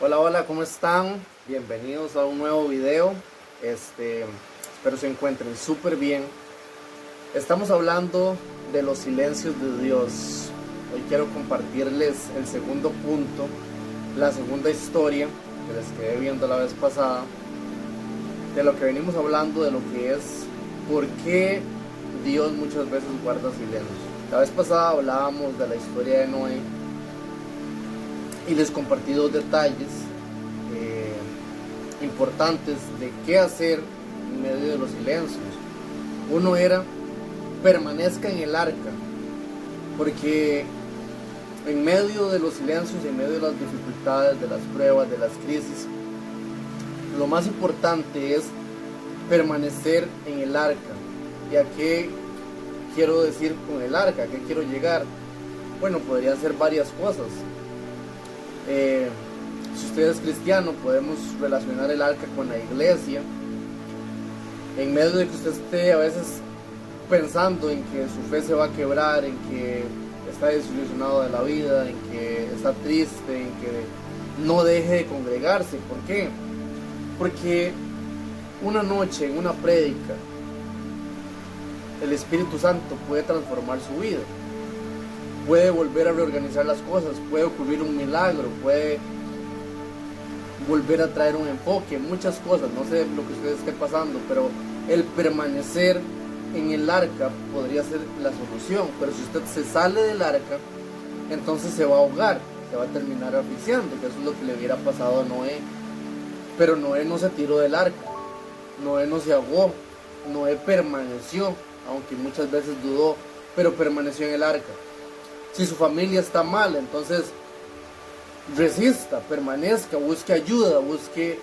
Hola, hola, ¿cómo están? Bienvenidos a un nuevo video. Espero se encuentren súper bien. Estamos hablando de los silencios de Dios. Hoy quiero compartirles el segundo punto, la segunda historia que les quedé viendo la vez pasada, de lo que venimos hablando, de lo que es por qué Dios muchas veces guarda silencio. La vez pasada hablábamos de la historia de Noé y les compartí dos detalles importantes de qué hacer en medio de los silencios. Uno era: permanezca en el arca, porque en medio de los silencios, en medio de las dificultades, de las pruebas, de las crisis, lo más importante es permanecer en el arca. ¿Y a qué quiero decir con el arca? ¿A qué quiero llegar? Bueno, podría ser varias cosas. Si usted es cristiano, podemos relacionar el arca con la iglesia. En medio de que usted esté a veces pensando en que su fe se va a quebrar, en que está desilusionado de la vida, en que está triste, en que no deje de congregarse. ¿Por qué? Porque una noche en una prédica el Espíritu Santo puede transformar su vida, puede volver a reorganizar las cosas, puede ocurrir un milagro, puede volver a traer un enfoque, muchas cosas. No sé lo que usted esté pasando, pero el permanecer en el arca podría ser la solución. Pero si usted se sale del arca, entonces se va a ahogar, se va a terminar asfixiando, que eso es lo que le hubiera pasado a Noé. Pero Noé no se tiró del arca, Noé no se ahogó, Noé permaneció, aunque muchas veces dudó, pero permaneció en el arca. Si su familia está mal, entonces resista, permanezca, busque ayuda, busque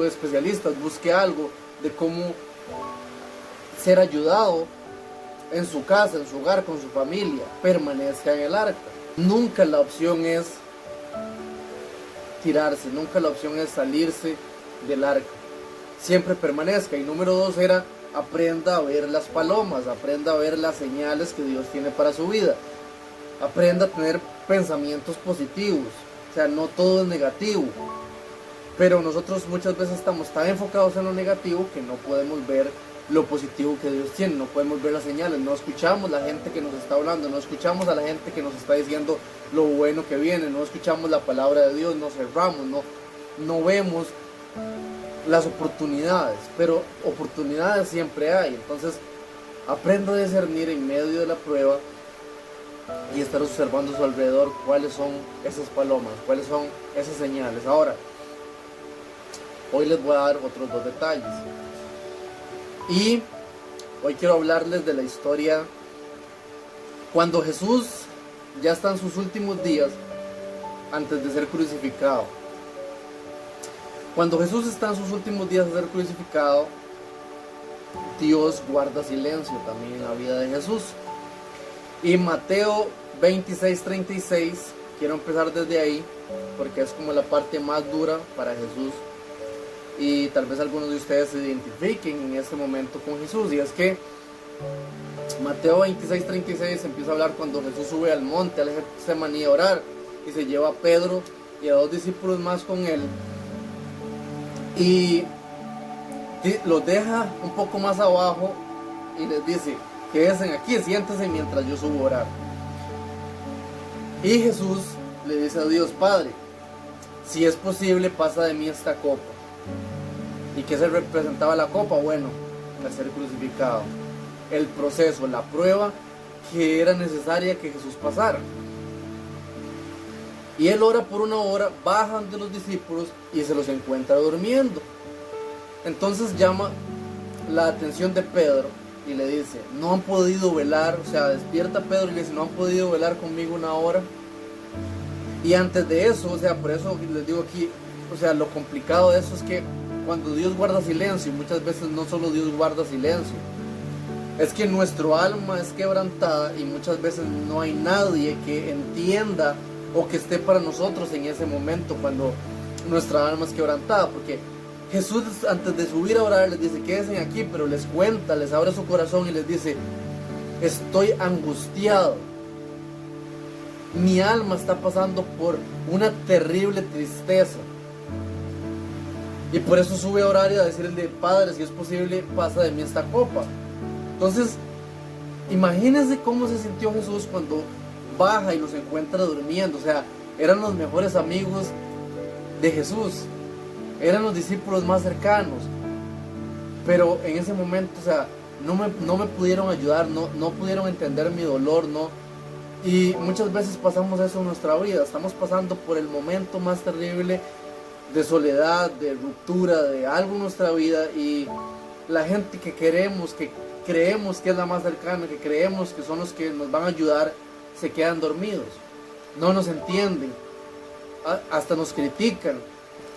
especialistas, busque algo de cómo ser ayudado en su casa, en su hogar, con su familia. Permanezca en el arca. Nunca la opción es tirarse, nunca la opción es salirse del arca. Siempre permanezca. Y número dos era: aprenda a ver las palomas, aprenda a ver las señales que Dios tiene para su vida. Aprenda a tener pensamientos positivos. O sea, no todo es negativo, pero nosotros muchas veces estamos tan enfocados en lo negativo que no podemos ver lo positivo que Dios tiene, no podemos ver las señales, no escuchamos a la gente que nos está hablando, no escuchamos a la gente que nos está diciendo lo bueno que viene, no escuchamos la palabra de Dios, nos cerramos, no vemos las oportunidades, pero oportunidades siempre hay. Entonces aprenda a discernir en medio de la prueba y estar observando a su alrededor cuáles son esas palomas, cuáles son esas señales. Ahora, hoy les voy a dar otros dos detalles. Y hoy quiero hablarles de la historia cuando Jesús ya está en sus últimos días antes de ser crucificado. Cuando Jesús está en sus últimos días de ser crucificado, Dios guarda silencio también en la vida de Jesús. Y Mateo 26:36, quiero empezar desde ahí, porque es como la parte más dura para Jesús. Y tal vez algunos de ustedes se identifiquen en este momento con Jesús. Y es que Mateo 26:36 empieza a hablar cuando Jesús sube al monte, al Getsemaní, a orar. Y se lleva a Pedro y a dos discípulos más con él. Y los deja un poco más abajo y les dice: quédense aquí, siéntense mientras yo subo a orar. Y Jesús le dice a Dios: Padre, si es posible, pasa de mí esta copa. ¿Y qué se representaba la copa? Bueno, el ser crucificado, el proceso, la prueba que era necesaria que Jesús pasara. Y él ora por una hora, bajan de los discípulos y se los encuentra durmiendo. Entonces llama la atención de Pedro y le dice: no han podido velar. O sea, despierta Pedro y le dice: no han podido velar conmigo una hora. Y antes de eso, o sea, por eso les digo aquí, o sea, lo complicado de eso es que cuando Dios guarda silencio, muchas veces no solo Dios guarda silencio, es que nuestro alma es quebrantada y muchas veces no hay nadie que entienda o que esté para nosotros en ese momento cuando nuestra alma es quebrantada. Porque Jesús, antes de subir a orar, les dice: quédense aquí, pero les cuenta, les abre su corazón y les dice: estoy angustiado, mi alma está pasando por una terrible tristeza. Y por eso sube a orar y a decirle: Padre, si es posible, pasa de mí esta copa. Entonces, imagínense cómo se sintió Jesús cuando baja y los encuentra durmiendo. O sea, eran los mejores amigos de Jesús, eran los discípulos más cercanos, pero en ese momento, o sea, no me pudieron ayudar, no pudieron entender mi dolor, no. Y muchas veces pasamos eso en nuestra vida, estamos pasando por el momento más terrible de soledad, de ruptura, de algo en nuestra vida, y la gente que queremos, que creemos que es la más cercana, que creemos que son los que nos van a ayudar, se quedan dormidos, no nos entienden, hasta nos critican.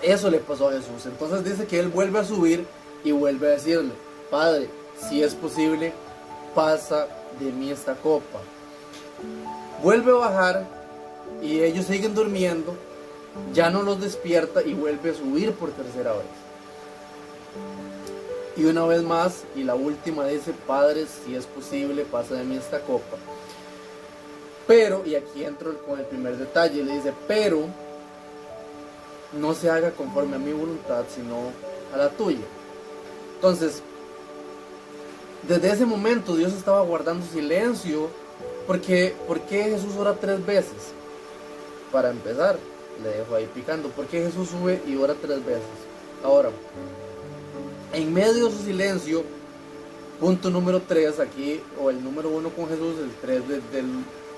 Eso le pasó a Jesús. Entonces dice que él vuelve a subir y vuelve a decirle: Padre, si es posible, pasa de mí esta copa. Vuelve a bajar y ellos siguen durmiendo, ya no los despierta y vuelve a subir por tercera vez. Y una vez más, y la última, dice: Padre, si es posible, pasa de mí esta copa. Pero, y aquí entro con el primer detalle, le dice: pero no se haga conforme a mi voluntad, sino a la tuya. Entonces, desde ese momento Dios estaba guardando silencio. ¿Por qué Jesús ora 3 veces? Para empezar, le dejo ahí picando. ¿Por qué Jesús sube y ora 3 veces? Ahora, en medio de su silencio, punto número 3 aquí, o el número 1 con Jesús, el 3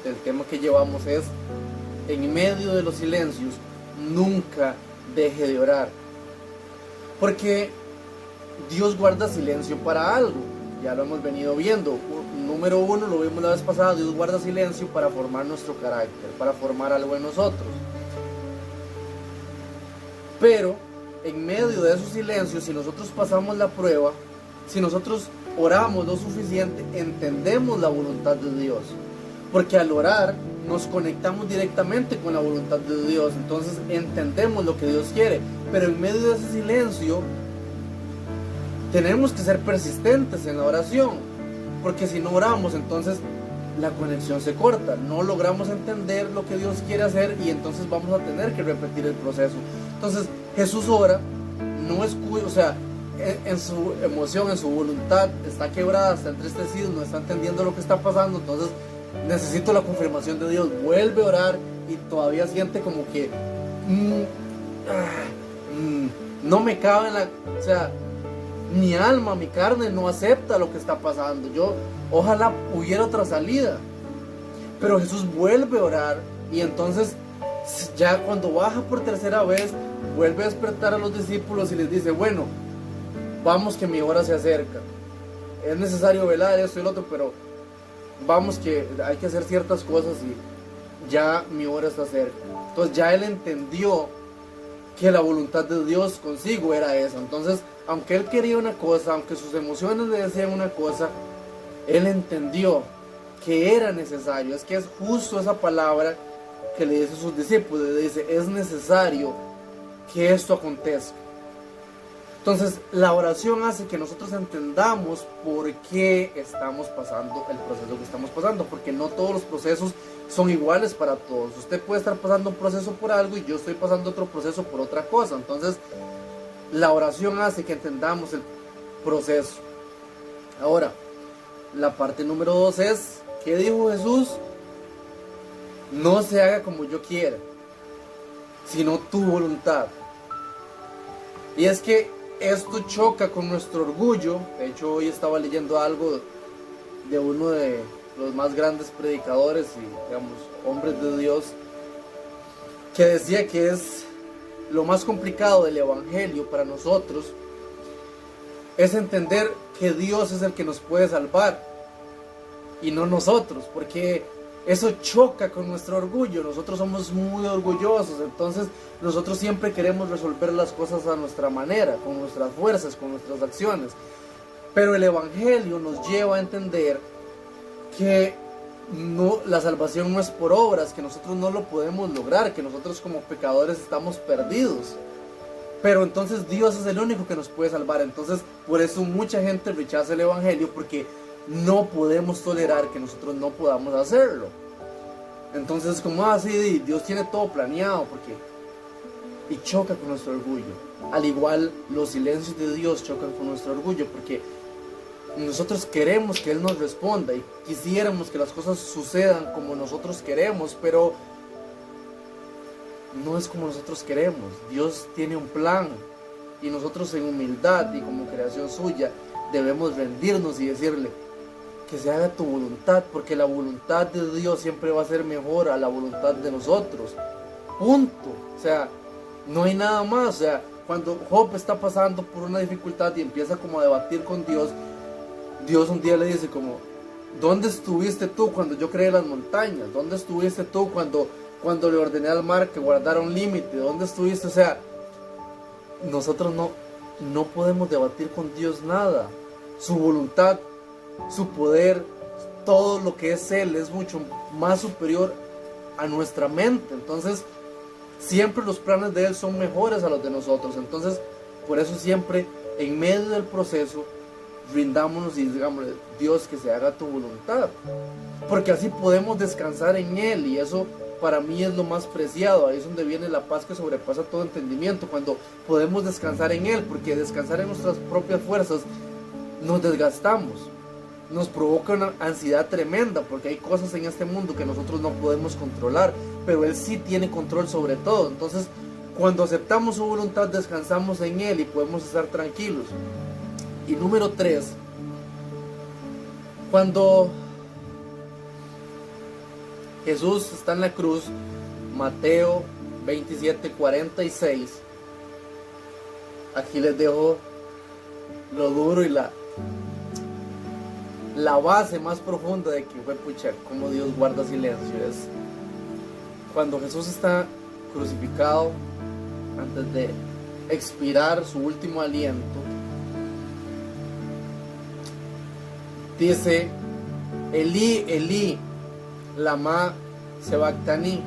del tema que llevamos es: en medio de los silencios, nunca deje de orar. Porque Dios guarda silencio para algo. Ya lo hemos venido viendo. Número 1, lo vimos la vez pasada: Dios guarda silencio para formar nuestro carácter, para formar algo en nosotros. Pero en medio de esos silencios, si nosotros pasamos la prueba, si nosotros oramos lo suficiente, entendemos la voluntad de Dios. Porque al orar nos conectamos directamente con la voluntad de Dios, entonces entendemos lo que Dios quiere. Pero en medio de ese silencio tenemos que ser persistentes en la oración, porque si no oramos, entonces la conexión se corta, no logramos entender lo que Dios quiere hacer, y entonces vamos a tener que repetir el proceso. Entonces Jesús ora, no escucha, o sea, en su emoción, en su voluntad, está quebrada, está entristecido, no está entendiendo lo que está pasando. Entonces necesito la confirmación de Dios, vuelve a orar y todavía siente como que no me cabe en la, o sea, mi alma, mi carne no acepta lo que está pasando. Yo ojalá hubiera otra salida, pero Jesús vuelve a orar, y entonces ya cuando baja por tercera vez, vuelve a despertar a los discípulos y les dice: bueno, vamos, que mi hora se acerca, es necesario velar esto y lo otro, pero vamos, que hay que hacer ciertas cosas y ya mi hora está cerca. Entonces ya él entendió que la voluntad de Dios consigo era esa. Entonces, aunque él quería una cosa, aunque sus emociones le decían una cosa, él entendió que era necesario. Es que es justo esa palabra que le dice a sus discípulos, le dice: es necesario que esto acontezca. Entonces, la oración hace que nosotros entendamos por qué estamos pasando el proceso que estamos pasando, porque no todos los procesos son iguales para todos. Usted puede estar pasando un proceso por algo y yo estoy pasando otro proceso por otra cosa. Entonces, la oración hace que entendamos el proceso. Ahora, la parte número 2 es: ¿qué dijo Jesús? No se haga como yo quiera, sino tu voluntad. Y es que esto choca con nuestro orgullo. De hecho, hoy estaba leyendo algo de uno de los más grandes predicadores y, digamos, hombres de Dios, que decía que es lo más complicado del evangelio para nosotros, es entender que Dios es el que nos puede salvar y no nosotros, porque eso choca con nuestro orgullo. Nosotros somos muy orgullosos, entonces nosotros siempre queremos resolver las cosas a nuestra manera, con nuestras fuerzas, con nuestras acciones. Pero el evangelio nos lleva a entender que la salvación no es por obras, que nosotros no lo podemos lograr, que nosotros como pecadores estamos perdidos. Pero entonces Dios es el único que nos puede salvar. Entonces por eso mucha gente rechaza el evangelio, porque no podemos tolerar que nosotros no podamos hacerlo. Entonces, como así, Dios tiene todo planeado, porque y choca con nuestro orgullo. Al igual, los silencios de Dios chocan con nuestro orgullo, porque nosotros queremos que Él nos responda y quisiéramos que las cosas sucedan como nosotros queremos, pero no es como nosotros queremos. Dios tiene un plan y nosotros en humildad y como creación suya debemos rendirnos y decirle que se haga tu voluntad, porque la voluntad de Dios siempre va a ser mejor a la voluntad de nosotros. Punto. O sea, no hay nada más. O sea, cuando Job está pasando por una dificultad y empieza como a debatir con Dios, Dios un día le dice como: ¿dónde estuviste tú cuando yo creé las montañas? ¿Dónde estuviste tú cuando le ordené al mar que guardara un límite? ¿Dónde estuviste? O sea, nosotros no podemos debatir con Dios nada. Su voluntad, su poder, todo lo que es Él es mucho más superior a nuestra mente. Entonces, siempre los planes de Él son mejores a los de nosotros. Entonces, por eso siempre, en medio del proceso, rindámonos y digámosle: Dios, que se haga tu voluntad. Porque así podemos descansar en Él, y eso para mí es lo más preciado. Ahí es donde viene la paz que sobrepasa todo entendimiento, cuando podemos descansar en Él, porque descansar en nuestras propias fuerzas nos desgastamos, nos provoca una ansiedad tremenda, porque hay cosas en este mundo que nosotros no podemos controlar, pero Él sí tiene control sobre todo. Entonces, cuando aceptamos su voluntad, descansamos en Él y podemos estar tranquilos. Y número 3, cuando Jesús está en la cruz, Mateo 27:46, aquí les dejo lo duro y la base más profunda de que fue, pucha, como Dios guarda silencio. Es cuando Jesús está crucificado, antes de expirar su último aliento, dice: Elí, Elí, lama sabactani,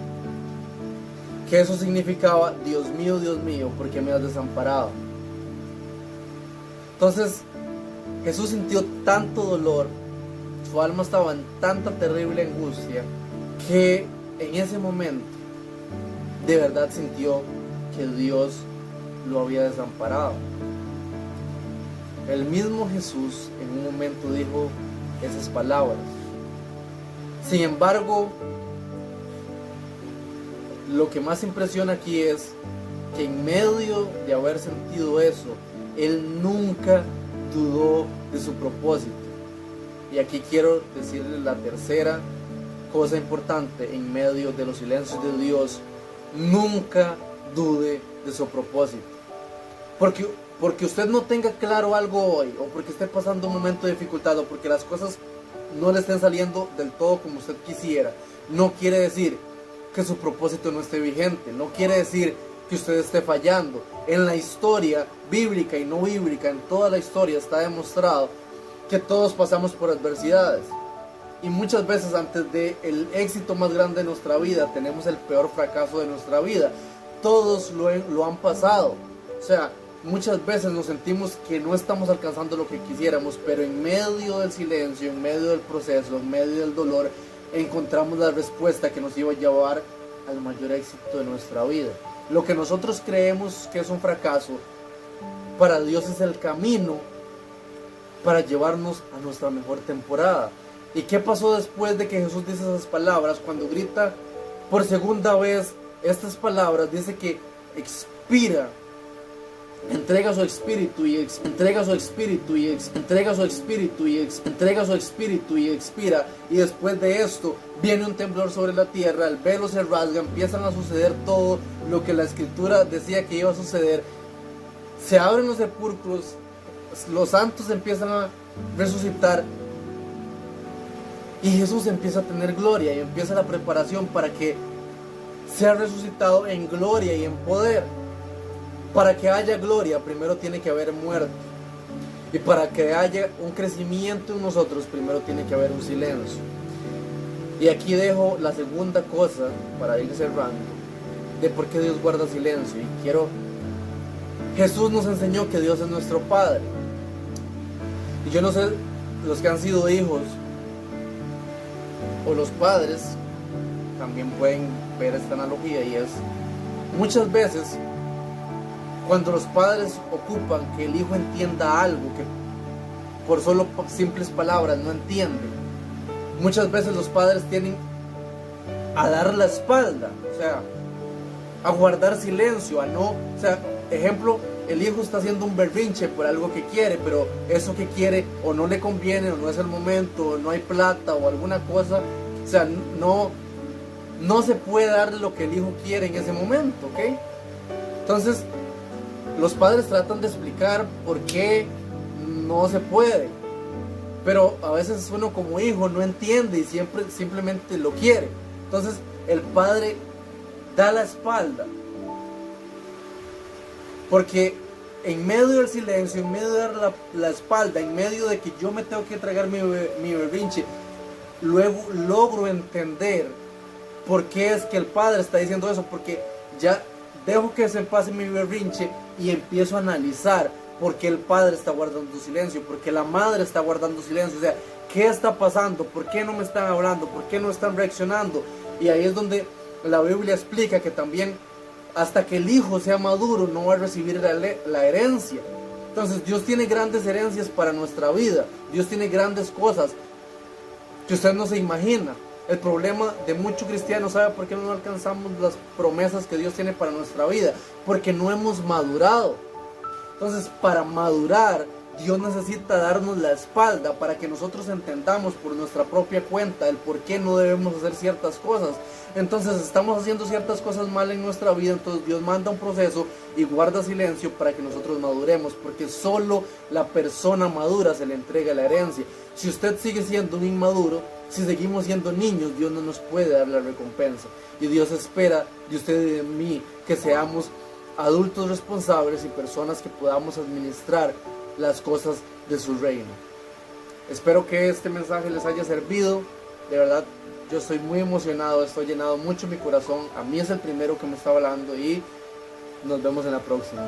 que eso significaba: Dios mío, ¿por qué me has desamparado? Entonces, Jesús sintió tanto dolor, su alma estaba en tanta terrible angustia, que en ese momento de verdad sintió que Dios lo había desamparado. El mismo Jesús en un momento dijo esas palabras. Sin embargo, lo que más impresiona aquí es que en medio de haber sentido eso, Él nunca dudó de su propósito. Y aquí quiero decirles la tercera cosa importante en medio de los silencios de Dios: nunca dude de su propósito. Porque usted no tenga claro algo hoy, o porque esté pasando un momento de dificultad, o porque las cosas no le estén saliendo del todo como usted quisiera, no quiere decir que su propósito no esté vigente, no quiere decir que usted esté fallando. En la historia bíblica y no bíblica, en toda la historia está demostrado que todos pasamos por adversidades, y muchas veces antes del éxito más grande de nuestra vida tenemos el peor fracaso de nuestra vida. Todos lo han pasado. O sea, muchas veces nos sentimos que no estamos alcanzando lo que quisiéramos, pero en medio del silencio, en medio del proceso, en medio del dolor, encontramos la respuesta que nos iba a llevar al mayor éxito de nuestra vida. Lo que nosotros creemos que es un fracaso, para Dios es el camino para llevarnos a nuestra mejor temporada. ¿Y qué pasó después de que Jesús dice esas palabras? Cuando grita por segunda vez estas palabras, dice que expira, entrega su espíritu y entrega su espíritu y entrega su espíritu y entrega su espíritu y expira. Y después de esto viene un temblor sobre la tierra, el velo se rasga, empiezan a suceder todo lo que la escritura decía que iba a suceder. Se abren los sepulcros, los santos empiezan a resucitar, y Jesús empieza a tener gloria, y empieza la preparación para que sea resucitado en gloria y en poder. Para que haya gloria, primero tiene que haber muerte. Y para que haya un crecimiento en nosotros, primero tiene que haber un silencio. Y aquí dejo la segunda cosa, para ir cerrando, de por qué Dios guarda silencio. Y Jesús nos enseñó que Dios es nuestro Padre. Y yo no sé, los que han sido hijos o los padres también pueden ver esta analogía, y es: muchas veces Cuando los padres ocupan que el hijo entienda algo que por solo simples palabras no entiende, muchas veces los padres tienen a dar la espalda, o sea, a guardar silencio, a no, o sea, ejemplo, el hijo está haciendo un berrinche por algo que quiere, pero eso que quiere o no le conviene, o no es el momento, o no hay plata, o alguna cosa, o sea, no se puede dar lo que el hijo quiere en ese momento, ¿ok? Entonces, los padres tratan de explicar por qué no se puede, pero a veces uno como hijo no entiende y simplemente lo quiere. Entonces, el padre da la espalda, porque en medio del silencio, en medio de dar la espalda, en medio de que yo me tengo que tragar mi berrinche, luego logro entender por qué es que el padre está diciendo eso, porque ya dejo que se pase mi berrinche y empiezo a analizar por qué el padre está guardando silencio, por qué la madre está guardando silencio, o sea, ¿qué está pasando? ¿Por qué no me están hablando? ¿Por qué no están reaccionando? Y ahí es donde la Biblia explica que también hasta que el hijo sea maduro no va a recibir la herencia. Entonces Dios tiene grandes herencias para nuestra vida. Dios tiene grandes cosas que usted no se imagina. El problema de muchos cristianos, ¿sabe por qué no alcanzamos las promesas que Dios tiene para nuestra vida? Porque no hemos madurado. Entonces, para madurar, Dios necesita darnos la espalda para que nosotros entendamos por nuestra propia cuenta el por qué no debemos hacer ciertas cosas. Entonces estamos haciendo ciertas cosas mal en nuestra vida, entonces Dios manda un proceso y guarda silencio para que nosotros maduremos, porque solo la persona madura se le entrega la herencia. Si usted sigue siendo un inmaduro, si seguimos siendo niños, Dios no nos puede dar la recompensa. Y Dios espera de usted y de mí que seamos adultos responsables y personas que podamos administrar las cosas de su reino. Espero que este mensaje les haya servido. De verdad, yo estoy muy emocionado, estoy llenado mucho mi corazón. A mí es el primero que me está hablando y nos vemos en la próxima.